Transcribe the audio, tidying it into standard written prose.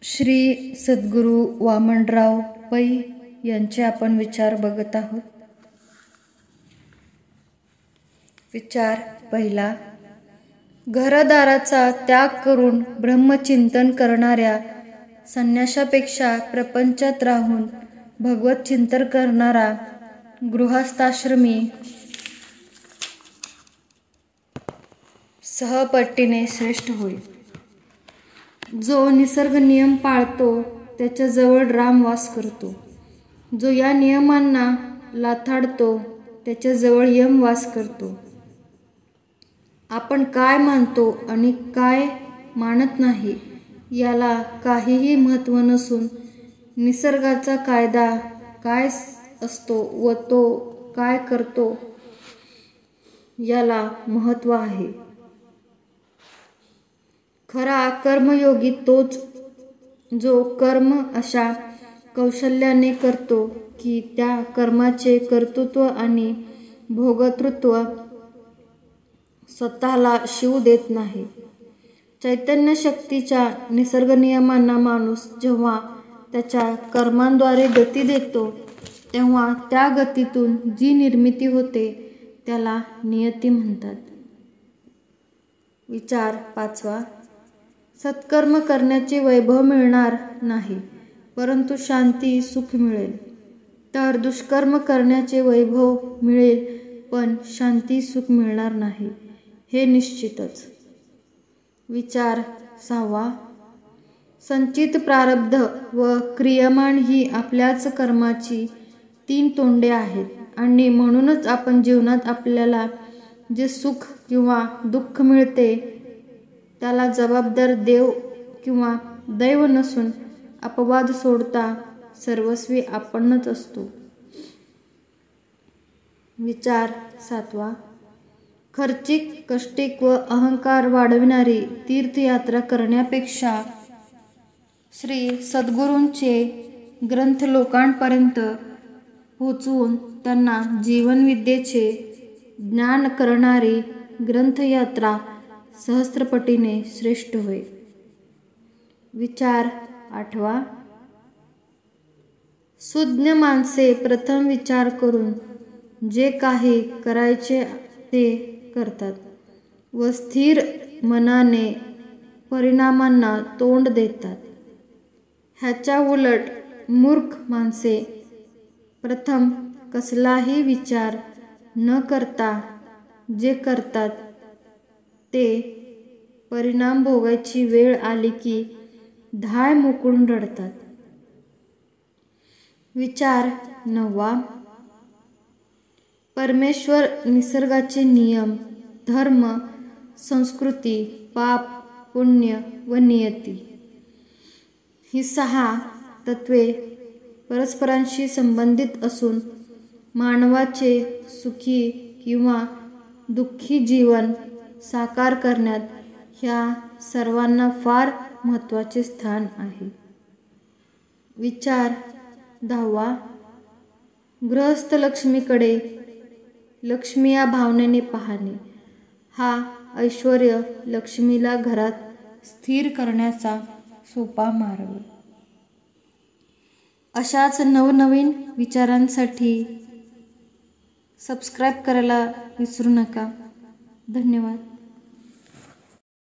श्री सद्गुरू वामनराव पै यांचे आपण विचार बघत आहोत. विचार पहिला. घरदाराचा त्याग करून ब्रह्मचिंतन करणाऱ्या संन्याशापेक्षा प्रपंचात राहून भगवत चिंतन करणारा गृहस्थाश्रमी सहपटीने श्रेष्ठ होईल. जो निसर्ग नियम पाळतो त्याच्याजवळ राम वास करतो. जो या नियमांना लाथाडतो त्याच्याजवळ यम वास करतो. आपण काय मानतो आणि काय मानत नाही याला काहीही महत्त्व नसून निसर्गाचा कायदा काय असतो व तो काय करतो याला महत्त्व आहे. खरा कर्मयोगी तोच जो कर्म अशा कौशल्याने करतो की त्या कर्माचे कर्तृत्व आणि भोगतृत्व स्वतःला शिवू देत नाही. चैतन्य शक्तीच्या निसर्गनियमांना माणूस जेव्हा त्याच्या कर्मांद्वारे गती देतो तेव्हा त्या गतीतून जी निर्मिती होते त्याला नियती म्हणतात. विचार पाचवा. सत्कर्म करण्याचे वैभव मिळणार नाही परंतु शांती सुख मिळेल, तर दुष्कर्म करण्याचे वैभव मिळेल पण शांती सुख मिळणार नाही हे निश्चितच. विचार सहावा. संचित प्रारब्ध व क्रियमाण ही आपल्याच कर्माची तीन तोंडे आहेत आणि म्हणूनच आपण जीवनात आपल्याला जे सुख किंवा दुःख मिळते त्याला जबाबदार देव किंवा दैव नसून अपवाद सोडता सर्वस्वी आपणच असतो. विचार सातवा. खर्चिक, कष्टिक व अहंकार वाढविणारी तीर्थयात्रा करण्यापेक्षा श्री सद्गुरूंचे ग्रंथ लोकांपर्यंत पोचवून त्यांना जीवनविद्येचे ज्ञान करणारी ग्रंथयात्रा सहस्त्रपटीने श्रेष्ठ होय. विचार आठवा. सुज्ञ माणसे प्रथम विचार करून जे काही करायचे ते करतात व स्थिर मनाने परिणामांना तोंड देतात. ह्याच्या उलट मूर्ख माणसे प्रथम कसलाही विचार न करता जे करतात ते परिणाम भोगायची वेळ आली की धाय मोकळून रडतात. विचार नववा. परमेश्वर, निसर्गाचे नियम, धर्म, संस्कृती, पाप, पुण्य व नियती ही सहा तत्वे परस्परांशी संबंधित असून मानवाचे सुखी किंवा दुःखी जीवन साकार करण्यात ह्या सर्वांना फार महत्त्वाचे स्थान आहे. विचार दहावा. गृहस्थ लक्ष्मीकडे लक्ष्मी या भावनेने पाहणे हा ऐश्वर्य लक्ष्मीला घरात स्थिर करण्याचा सोपा मार्ग. अशाच नवनवीन विचारांसाठी सबस्क्राईब करायला विसरू नका. धन्यवाद.